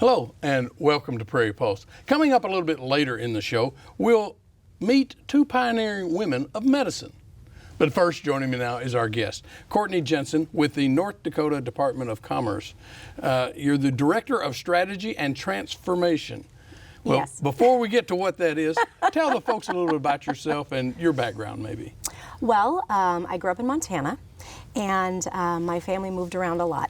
Hello and welcome to Prairie Pulse. Coming up a little bit later in the show, we'll meet two pioneering women of medicine. But first, joining me now is our guest, Courtney Jensen with the North Dakota Department of Commerce. You're the Director of Strategy and Transformation. Well, Yes. Before we get to what that is, tell the folks a little bit about yourself and your background maybe. Well, I grew up in Montana, and my family moved around a lot,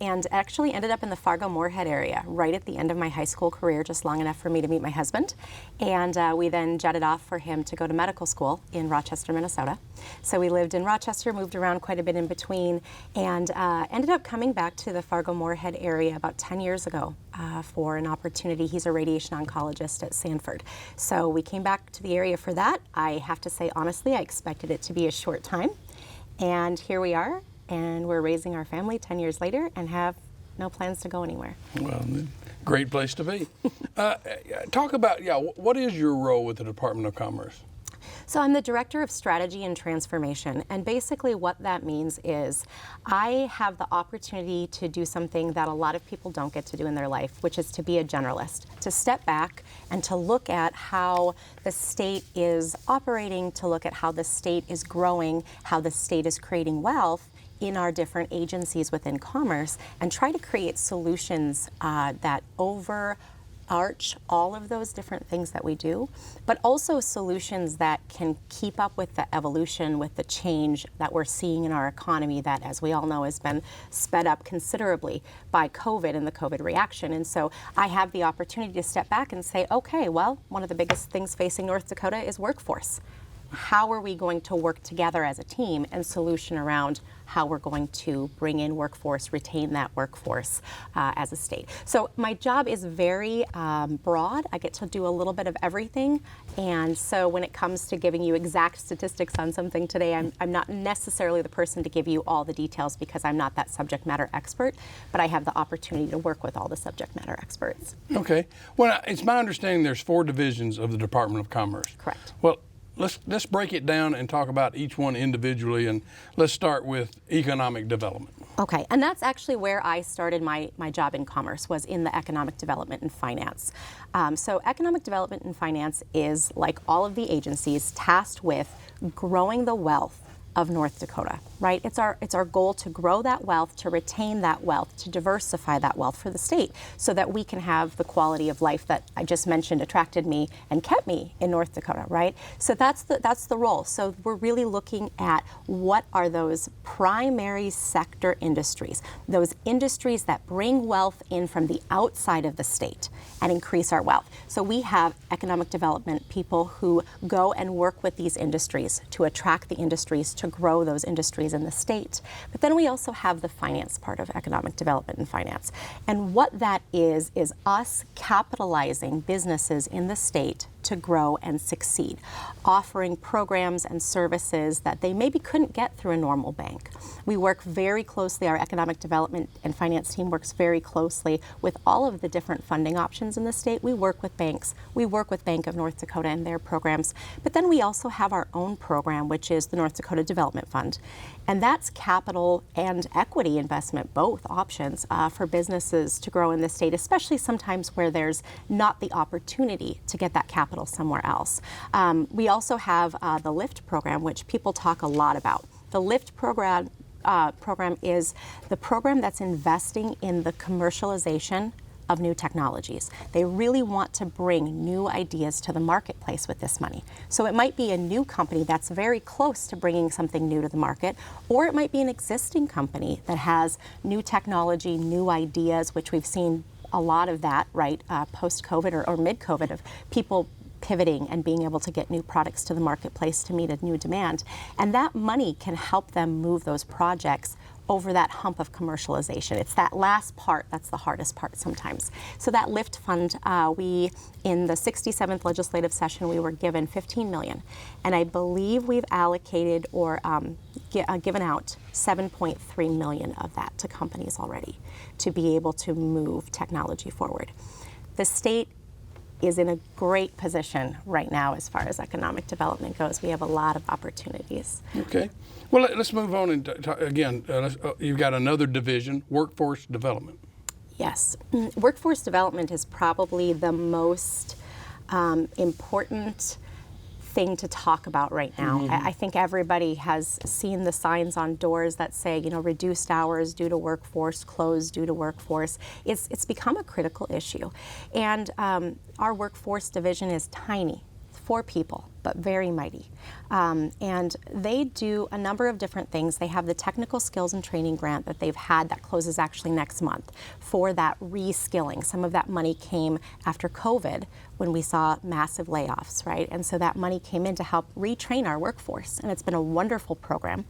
and actually ended up in the Fargo-Moorhead area right at the end of my high school career, just long enough for me to meet my husband. And we then jetted off for him to go to medical school in Rochester, Minnesota. So we lived in Rochester, moved around quite a bit in between, and ended up coming back to the Fargo-Moorhead area about 10 years ago for an opportunity. He's a radiation oncologist at Sanford. So we came back to the area for that. I have to say, honestly, I expected it to be a short time. And here we are, and we're raising our family 10 years later and have no plans to go anywhere. Well, great place to be. Talk about, what is your role with the Department of Commerce? So I'm the Director of Strategy and Transformation, and basically what that means is I have the opportunity to do something that a lot of people don't get to do in their life, which is to be a generalist, to step back and to look at how the state is operating, to look at how the state is growing, how the state is creating wealth in our different agencies within commerce, and try to create solutions that overarch all of those different things that we do, but also solutions that can keep up with the evolution, with the change that we're seeing in our economy that, as we all know, has been sped up considerably by COVID and the COVID reaction. And so I have the opportunity to step back and say, okay, well, one of the biggest things facing North Dakota is workforce. How are we going to work together as a team and solution around how we're going to bring in workforce, retain that workforce as a state. So my job is very broad. I get to do a little bit of everything. And so when it comes to giving you exact statistics on something today, I'm not necessarily the person to give you all the details because I'm not that subject matter expert, but I have the opportunity to work with all the subject matter experts. Okay. Well, it's my understanding there's 4 divisions of the Department of Commerce. Correct. Well, let's break it down and talk about each one individually, and let's start with economic development. Okay, and that's actually where I started my job in commerce, was in the economic development and finance. So economic development and finance is, like all of the agencies, tasked with growing the wealth of North Dakota, right? It's our goal to grow that wealth, to retain that wealth, to diversify that wealth for the state so that we can have the quality of life that I just mentioned attracted me and kept me in North Dakota, right? So that's the role. So we're really looking at what are those primary sector industries, those industries that bring wealth in from the outside of the state and increase our wealth. So we have economic development people who go and work with these industries to attract the industries, to grow those industries in the state. But then we also have the finance part of economic development and finance. And what that is us capitalizing businesses in the state to grow and succeed, offering programs and services that they maybe couldn't get through a normal bank. We work very closely, our economic development and finance team works very closely with all of the different funding options in the state. We work with banks. We work with Bank of North Dakota and their programs. But then we also have our own program, which is the North Dakota Development Fund. And that's capital and equity investment, both options for businesses to grow in the state, especially sometimes where there's not the opportunity to get that capital somewhere else. We also have the LIFT program, which people talk a lot about. The LIFT program is the program that's investing in the commercialization of new technologies. They really want to bring new ideas to the marketplace with this money. So it might be a new company that's very close to bringing something new to the market, or it might be an existing company that has new technology, new ideas, which we've seen a lot of that, right, post-COVID or mid-COVID, of people pivoting and being able to get new products to the marketplace to meet a new demand. And that money can help them move those projects over that hump of commercialization. It's that last part that's the hardest part sometimes. So that LIFT fund, we, in the 67th legislative session, we were given $15 million. And I believe we've allocated or given out $7.3 million of that to companies already to be able to move technology forward. The state is in a great position right now as far as economic development goes. We have a lot of opportunities. Okay. Well, let's move on and talk, again, you've got another division, workforce development. Yes. Workforce development is probably the most important thing to talk about right now. I think everybody has seen the signs on doors that say, reduced hours due to workforce, closed due to workforce. It's become a critical issue. And our workforce division is tiny, 4 people, but very mighty. And they do a number of different things. They have the technical skills and training grant that they've had that closes actually next month for that reskilling. Some of that money came after COVID when we saw massive layoffs, right? And so that money came in to help retrain our workforce. And it's been a wonderful program.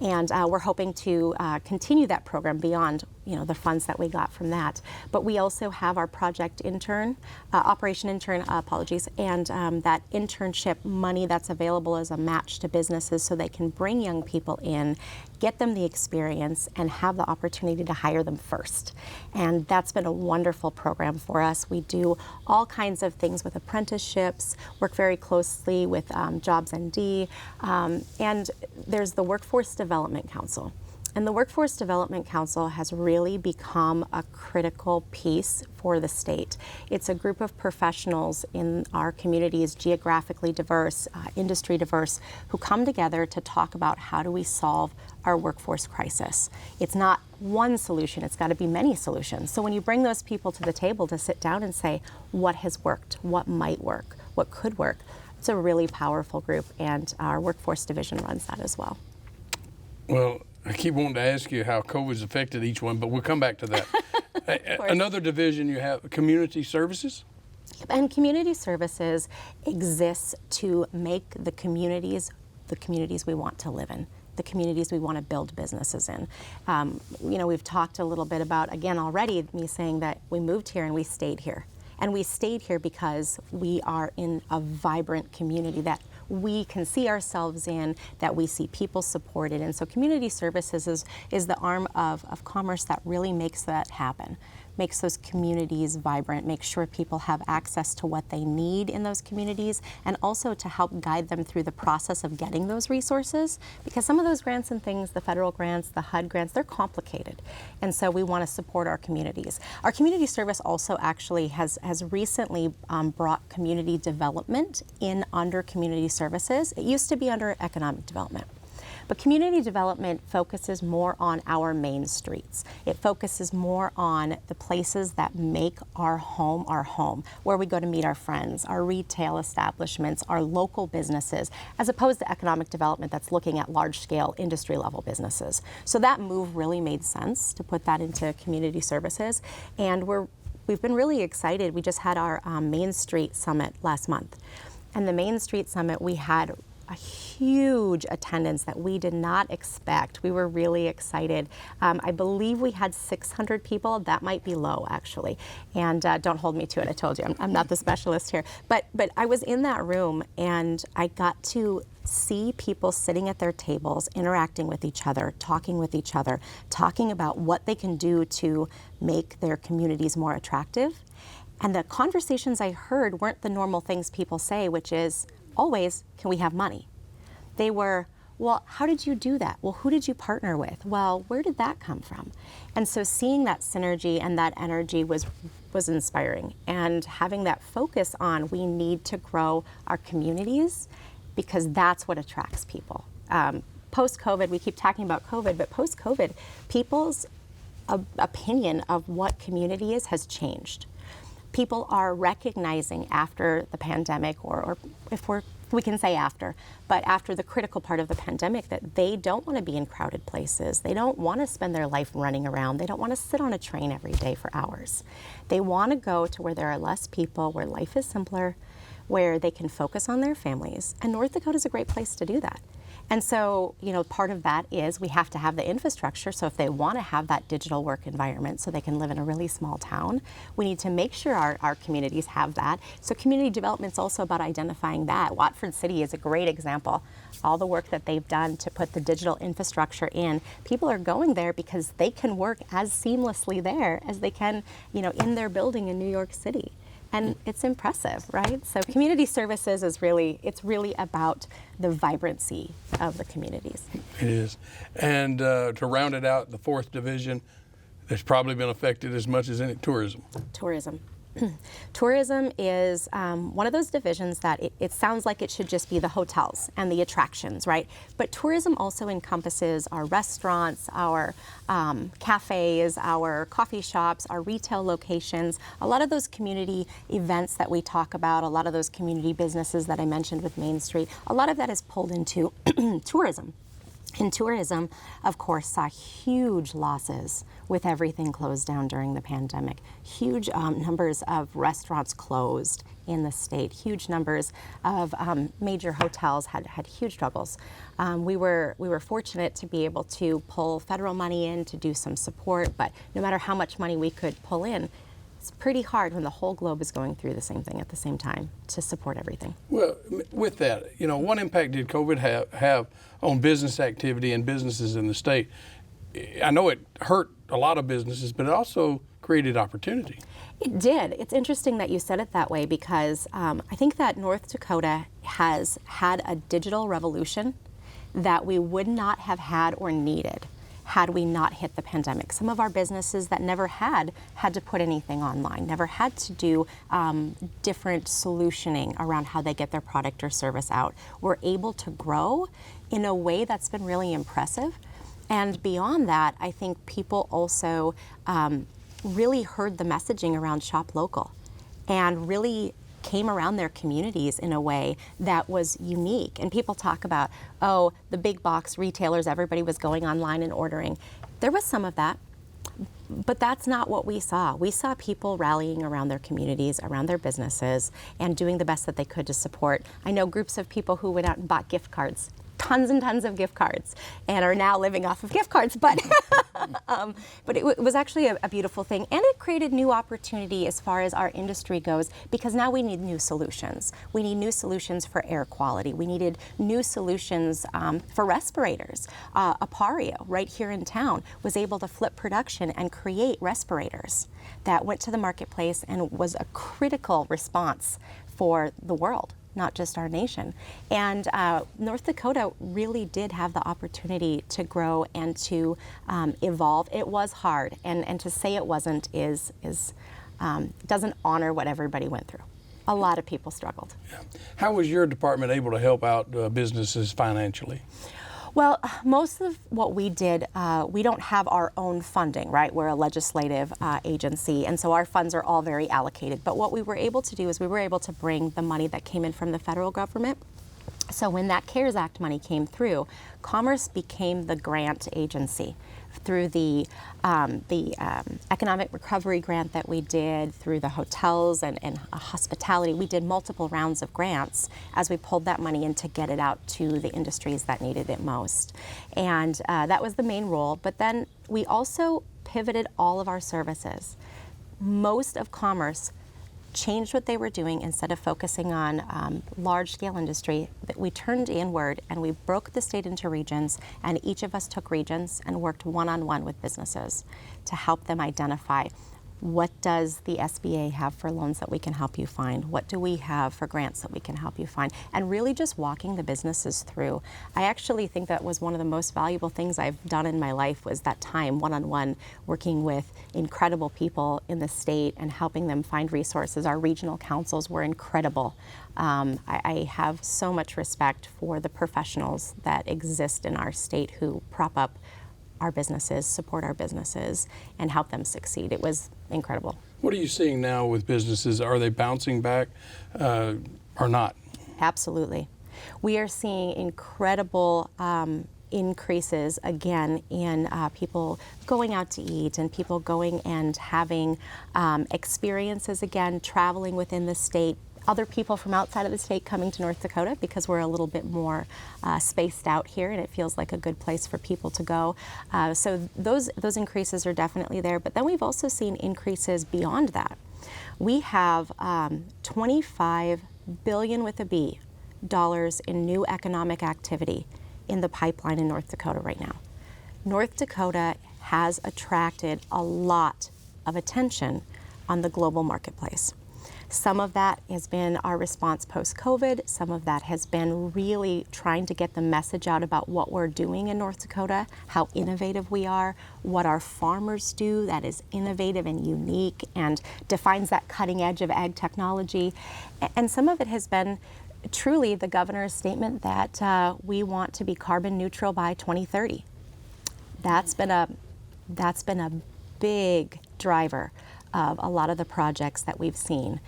And we're hoping to continue that program beyond the funds that we got from that. But we also have our project intern, operation intern, and that internship money that's available as a match to businesses so they can bring young people in, get them the experience, and have the opportunity to hire them first. And that's been a wonderful program for us. We do all kinds of things with apprenticeships, work very closely with Jobs ND, and there's the Workforce Development Council. And the Workforce Development Council has really become a critical piece for the state. It's a group of professionals in our communities, geographically diverse, industry diverse, who come together to talk about how do we solve our workforce crisis. It's not one solution, it's got to be many solutions. So when you bring those people to the table to sit down and say, what has worked, what might work, what could work, it's a really powerful group, and our workforce division runs that as well. Well, I keep wanting to ask you how COVID's affected each one, but we'll come back to that. Another division you have, community services? And community services exists to make the communities we want to live in, the communities we want to build businesses in. We've talked a little bit about, again, already, me saying that we moved here and we stayed here. And we stayed here because we are in a vibrant community that we can see ourselves in, that we see people supported. And so community services is the arm of commerce that really makes that happen, makes those communities vibrant, makes sure people have access to what they need in those communities, and also to help guide them through the process of getting those resources. Because some of those grants and things, the federal grants, the HUD grants, they're complicated. And so we want to support our communities. Our community service also actually has recently brought community development in under community services. It used to be under economic development. But community development focuses more on our main streets. It focuses more on the places that make our home, where we go to meet our friends, our retail establishments, our local businesses, as opposed to economic development that's looking at large-scale industry-level businesses. So that move really made sense to put that into community services, and we've been really excited. We just had our Main Street Summit last month, and the Main Street Summit, we had a huge attendance that we did not expect. We were really excited. I believe we had 600 people. That might be low, actually. And don't hold me to it. I told you, I'm not the specialist here. But I was in that room, and I got to see people sitting at their tables, interacting with each other, talking about what they can do to make their communities more attractive. And the conversations I heard weren't the normal things people say, which is, always, can we have money? They were, well, how did you do that? Well, who did you partner with? Well, where did that come from? And so seeing that synergy and that energy was inspiring. And having that focus on, we need to grow our communities because that's what attracts people. Post-COVID, we keep talking about COVID, but post-COVID, people's opinion of what community is has changed. People are recognizing after the pandemic, or if we can say after, but after the critical part of the pandemic, that they don't want to be in crowded places. They don't want to spend their life running around. They don't want to sit on a train every day for hours. They want to go to where there are less people, where life is simpler, where they can focus on their families. And North Dakota is a great place to do that. And so, part of that is we have to have the infrastructure. So if they want to have that digital work environment so they can live in a really small town, we need to make sure our communities have that. So community development is also about identifying that. Watford City is a great example. All the work that they've done to put the digital infrastructure in, people are going there because they can work as seamlessly there as they can, in their building in New York City. And it's impressive, right? So community services it's really about the vibrancy of the communities. It is. And to round it out, the 4th division, that's probably been affected as much as any tourism. Tourism. Tourism is one of those divisions that it sounds like it should just be the hotels and the attractions, right? But tourism also encompasses our restaurants, our cafes, our coffee shops, our retail locations, a lot of those community events that we talk about, a lot of those community businesses that I mentioned with Main Street, a lot of that is pulled into tourism. And tourism, of course, saw huge losses with everything closed down during the pandemic. Huge numbers of restaurants closed in the state. Huge numbers of major hotels had huge struggles. We were fortunate to be able to pull federal money in to do some support, but no matter how much money we could pull in, it's pretty hard when the whole globe is going through the same thing at the same time to support everything. Well, with that, what impact did COVID have on business activity and businesses in the state? I know it hurt a lot of businesses, but it also created opportunity. It did. It's interesting that you said it that way because I think that North Dakota has had a digital revolution that we would not have had or needed had we not hit the pandemic. Some of our businesses that never had to put anything online, never had to do different solutioning around how they get their product or service out, were able to grow in a way that's been really impressive. And beyond that, I think people also really heard the messaging around shop local and really came around their communities in a way that was unique. And people talk about, oh, the big box retailers, everybody was going online and ordering. There was some of that, but that's not what we saw. We saw people rallying around their communities, around their businesses, and doing the best that they could to support. I know groups of people who went out and bought gift cards, tons and tons of gift cards, and are now living off of gift cards. But but it was actually a beautiful thing, and it created new opportunity as far as our industry goes, because now we need new solutions. We need new solutions for air quality. We needed new solutions for respirators. Appareo, right here in town, was able to flip production and create respirators that went to the marketplace and was a critical response for the world, not just our nation. And North Dakota really did have the opportunity to grow and to evolve. It was hard, and to say it wasn't doesn't honor what everybody went through. A lot of people struggled. Yeah. How was your department able to help out businesses financially? Well, most of what we did, we don't have our own funding, right? We're a legislative agency, and so our funds are all very allocated. But what we were able to do is we were able to bring the money that came in from the federal government. So when that CARES Act money came through, Commerce became the grant agency through the economic recovery grant that we did, through the hotels and hospitality. We did multiple rounds of grants as we pulled that money in to get it out to the industries that needed it most. And that was the main role. But then we also pivoted all of our services. Most of Commerce changed what they were doing. Instead of focusing on large-scale industry, that we turned inward and we broke the state into regions, and each of us took regions and worked one-on-one with businesses to help them identify, what does the SBA have for loans that we can help you find? What do we have for grants that we can help you find? And really just walking the businesses through. I actually think that was one of the most valuable things I've done in my life, was that time one-on-one working with incredible people in the state and helping them find resources. Our regional councils were incredible. I have so much respect for the professionals that exist in our state who prop up our businesses, support our businesses, and help them succeed. It was incredible. What are you seeing now with businesses? Are they bouncing back or not? Absolutely. We are seeing incredible increases again in people going out to eat and people going and having experiences again, traveling within the state. Other people from outside of the state coming to North Dakota because we're a little bit more spaced out here, and it feels like a good place for people to go. So those increases are definitely there. But then we've also seen increases beyond that. We have $25 billion with a B dollars in new economic activity in the pipeline in North Dakota right now. North Dakota has attracted a lot of attention on the global marketplace. Some of that has been our response post-COVID. Some of that has been really trying to get the message out about what we're doing in North Dakota, how innovative we are, what our farmers do that is innovative and unique and defines that cutting edge of ag technology. And some of it has been truly the governor's statement that we want to be carbon neutral by 2030. That's been a big driver of a lot of the projects that we've seen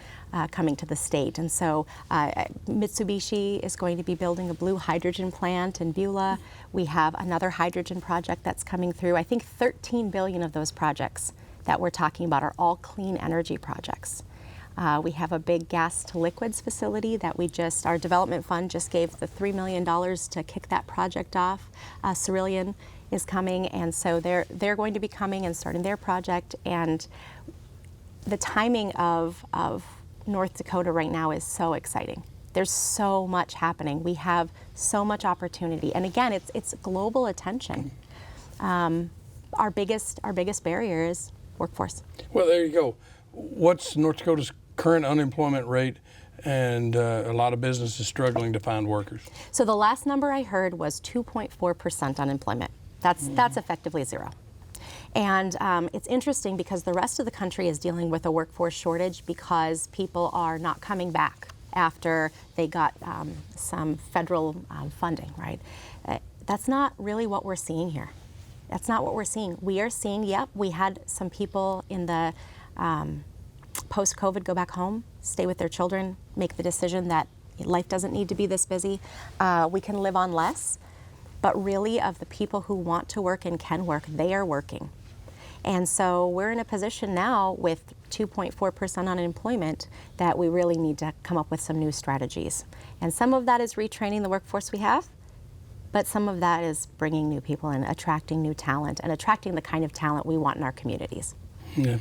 coming to the state. And so Mitsubishi is going to be building a blue hydrogen plant in Beulah. We have another hydrogen project that's coming through. I think 13 billion of those projects that we're talking about are all clean energy projects. We have a big gas to liquids facility that our development fund just gave the $3 million to kick that project off. Cerulean is coming, and so they're going to be coming and starting their project. And the timing of North Dakota right now is so exciting. There's so much happening. We have so much opportunity, and again, it's global attention. Our biggest barrier is workforce. Well, there you go. What's North Dakota's current unemployment rate? And a lot of businesses struggling to find workers. So the last number I heard was 2.4% unemployment. That's effectively zero. And it's interesting because the rest of the country is dealing with a workforce shortage because people are not coming back after they got some federal funding, right? That's not really what we're seeing here. That's not what we're seeing. We are seeing, yep, we had some people in the post-COVID go back home, stay with their children, make the decision that life doesn't need to be this busy. We can live on less, but really of the people who want to work and can work, they are working. And so we're in a position now with 2.4% unemployment that we really need to come up with some new strategies. And some of that is retraining the workforce we have, but some of that is bringing new people in, attracting new talent, and attracting the kind of talent we want in our communities. Yeah.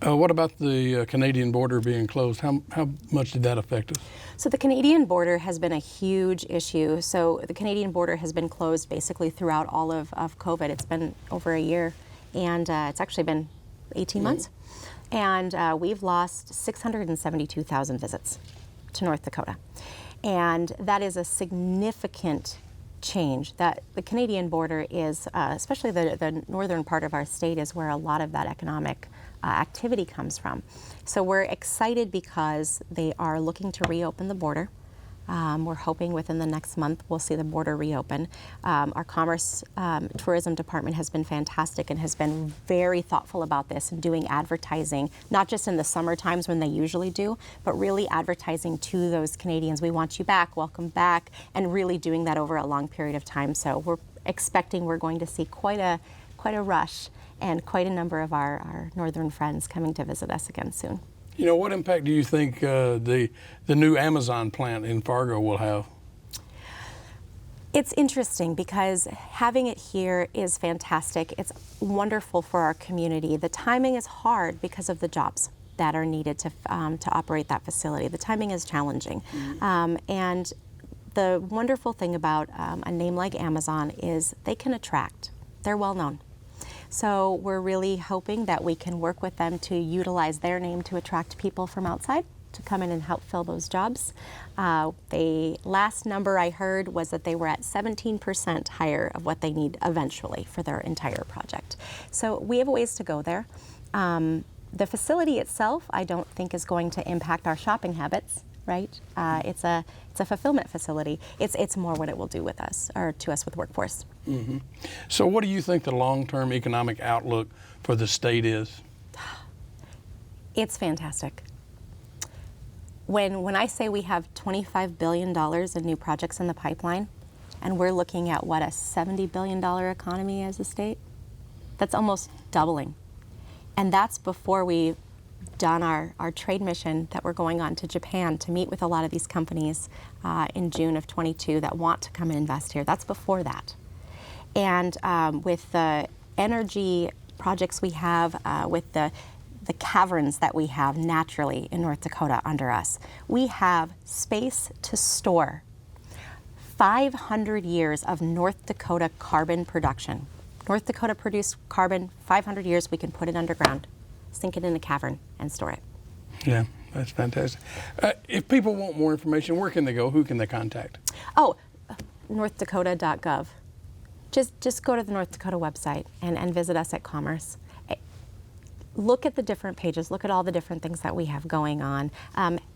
What about the Canadian border being closed? How much did that affect us? So the Canadian border has been a huge issue. So the Canadian border has been closed basically throughout all of COVID. It's been over a year, and it's actually been 18 months. And we've lost 672,000 visits to North Dakota. And that is a significant change. That the Canadian border is, especially the northern part of our state, is where a lot of that economic activity comes from. So we're excited because they are looking to reopen the border. We're hoping within the next month we'll see the border reopen. Our Commerce Tourism Department has been fantastic and has been very thoughtful about this and doing advertising, not just in the summer times when they usually do, but really advertising to those Canadians. We want you back, welcome back, and really doing that over a long period of time. So we're expecting we're going to see quite a rush and quite a number of our northern friends coming to visit us again soon. You know, what impact do you think the new Amazon plant in Fargo will have? It's interesting because having it here is fantastic. It's wonderful for our community. The timing is hard because of the jobs that are needed to operate that facility. The timing is challenging. And the wonderful thing about a name like Amazon is they can attract. They're well known. So we're really hoping that we can work with them to utilize their name to attract people from outside to come in and help fill those jobs. The last number I heard was that they were at 17% higher of what they need eventually for their entire project. So we have a ways to go there. The facility itself, I don't think is going to impact our shopping habits, right? It's a fulfillment facility. It's more what it will do with us, or to us with workforce. Mm-hmm. So what do you think the long-term economic outlook for the state is? It's fantastic. When I say we have $25 billion in new projects in the pipeline, and we're looking at what, a $70 billion economy as a state, that's almost doubling. And that's before we've done our trade mission that we're going on to Japan to meet with a lot of these companies in June of 22 that want to come and invest here. That's before that. And with the energy projects we have, with the caverns that we have naturally in North Dakota under us, we have space to store 500 years of North Dakota carbon production. North Dakota produced carbon, 500 years, we can put it underground, sink it in a cavern, and store it. Yeah, That's fantastic. If people want more information, where can they go? Who can they contact? Oh, northdakota.gov. Just go to the North Dakota website and visit us at Commerce. Look at the different pages. Look at all the different things that we have going on.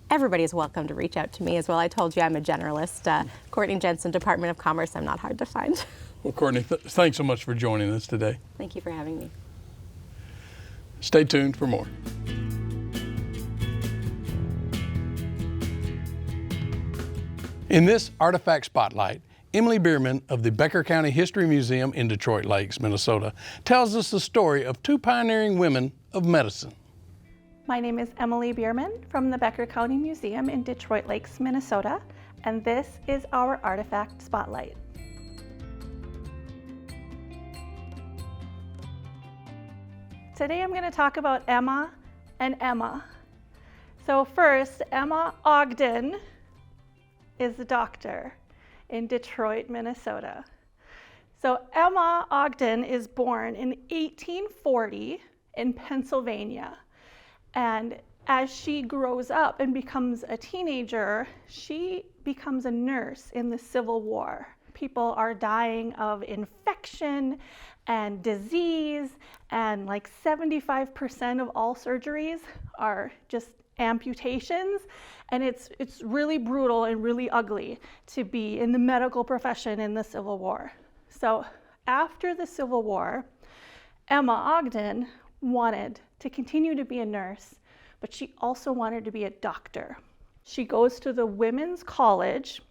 Everybody is welcome to reach out to me as well. I told you I'm a generalist. Courtney Jensen, Department of Commerce. I'm not hard to find. Well, Courtney, thanks so much for joining us today. Thank you for having me. Stay tuned for more. In this Artifact Spotlight, Emily Bierman of the Becker County History Museum in Detroit Lakes, Minnesota, tells us the story of two pioneering women of medicine. My name is Emily Bierman from the Becker County Museum in Detroit Lakes, Minnesota, and this is our Artifact Spotlight. Today I'm going to talk about Emma and Emma. So first, Emma Ogden is a doctor in Detroit, Minnesota. So Emma Ogden is born in 1840 in Pennsylvania. And as she grows up and becomes a teenager, she becomes a nurse in the Civil War. People are dying of infection and disease, and like 75% of all surgeries are just amputations, and it's really brutal and really ugly to be in the medical profession in the Civil War. So after the Civil War, Emma Ogden wanted to continue to be a nurse, but she also wanted to be a doctor. She goes to the Women's College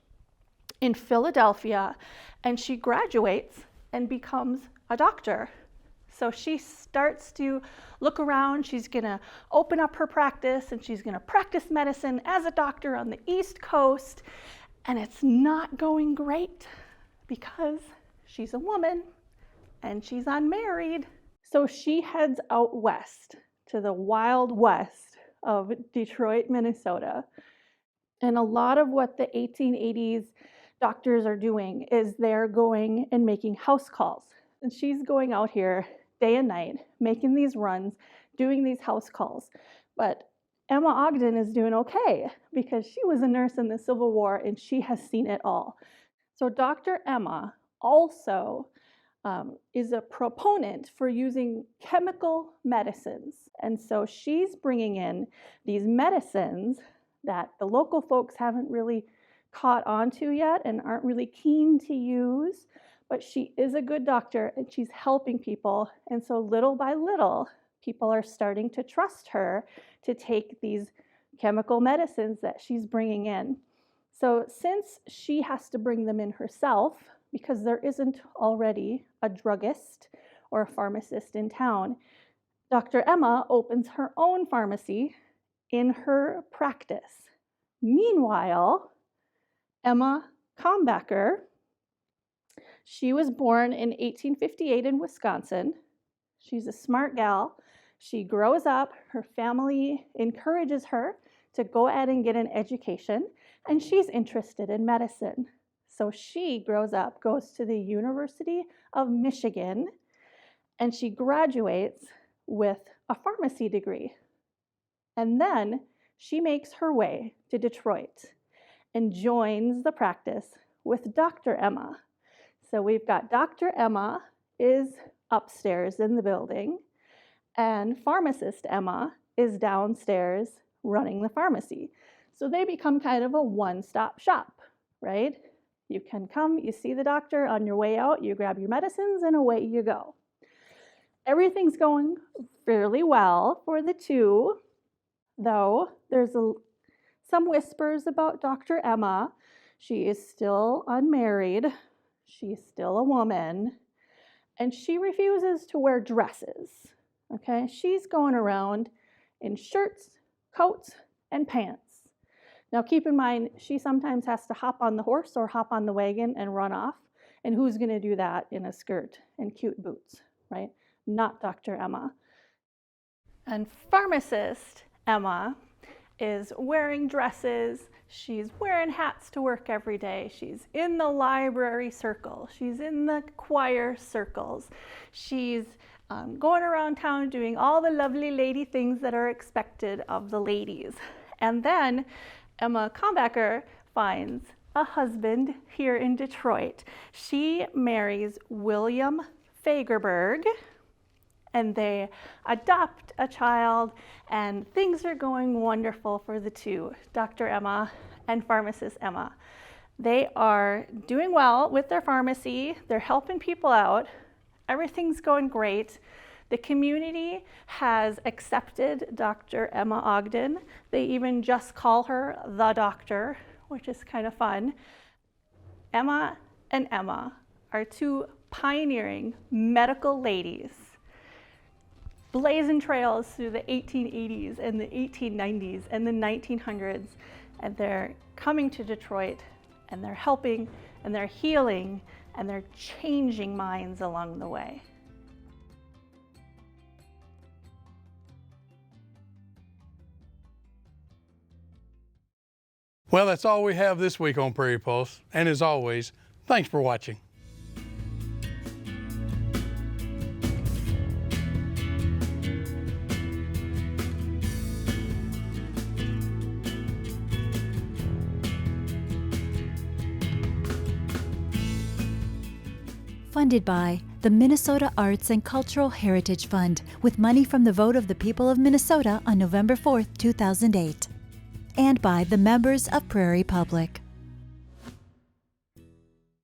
in Philadelphia, and she graduates and becomes a doctor. So she starts to look around. She's gonna open up her practice, and she's gonna practice medicine as a doctor on the East Coast. And it's not going great because she's a woman and she's unmarried. So she heads out west to the Wild West of Detroit, Minnesota. And a lot of what the 1880s doctors are doing is they're going and making house calls. And she's going out here day and night, making these runs, doing these house calls. But Emma Ogden is doing okay because she was a nurse in the Civil War and she has seen it all. So Dr. Emma also is a proponent for using chemical medicines. And so she's bringing in these medicines that the local folks haven't really caught on to yet and aren't really keen to use. But she is a good doctor and she's helping people. And so little by little, people are starting to trust her to take these chemical medicines that she's bringing in. So since she has to bring them in herself, because there isn't already a druggist or a pharmacist in town, Dr. Emma opens her own pharmacy in her practice. Meanwhile, Emma Combacker, she was born in 1858 in Wisconsin. She's a smart gal. She grows up, her family encourages her to go ahead and get an education, and she's interested in medicine. So she grows up, goes to the University of Michigan, and she graduates with a pharmacy degree. And then she makes her way to Detroit and joins the practice with Dr. Emma. So we've got Dr. Emma is upstairs in the building, and pharmacist Emma is downstairs running the pharmacy. So they become kind of a one-stop shop, right? You can come, you see the doctor, on your way out, you grab your medicines, and away you go. Everything's going fairly well for the two, though there's some whispers about Dr. Emma. She is still unmarried. She's still a woman, and she refuses to wear dresses, okay? She's going around in shirts, coats, and pants. Now keep in mind, she sometimes has to hop on the horse or hop on the wagon and run off, and who's gonna do that in a skirt and cute boots, right? Not Dr. Emma. And pharmacist Emma is wearing dresses. She's wearing hats to work every day. She's in the library circle. She's in the choir circles. She's going around town doing all the lovely lady things that are expected of the ladies. And then Emma Combacker finds a husband here in Detroit. She marries William Fagerberg, and they adopt a child, and things are going wonderful for the two, Dr. Emma and pharmacist Emma. They are doing well with their pharmacy. They're helping people out. Everything's going great. The community has accepted Dr. Emma Ogden. They even just call her the doctor, which is kind of fun. Emma and Emma are two pioneering medical ladies, blazing trails through the 1880s and the 1890s and the 1900s, and they're coming to Detroit, and they're helping, and they're healing, and they're changing minds along the way. Well, that's all we have this week on Prairie Pulse. And as always, thanks for watching. Funded by the Minnesota Arts and Cultural Heritage Fund, with money from the vote of the people of Minnesota on November 4th, 2008. And by the members of Prairie Public.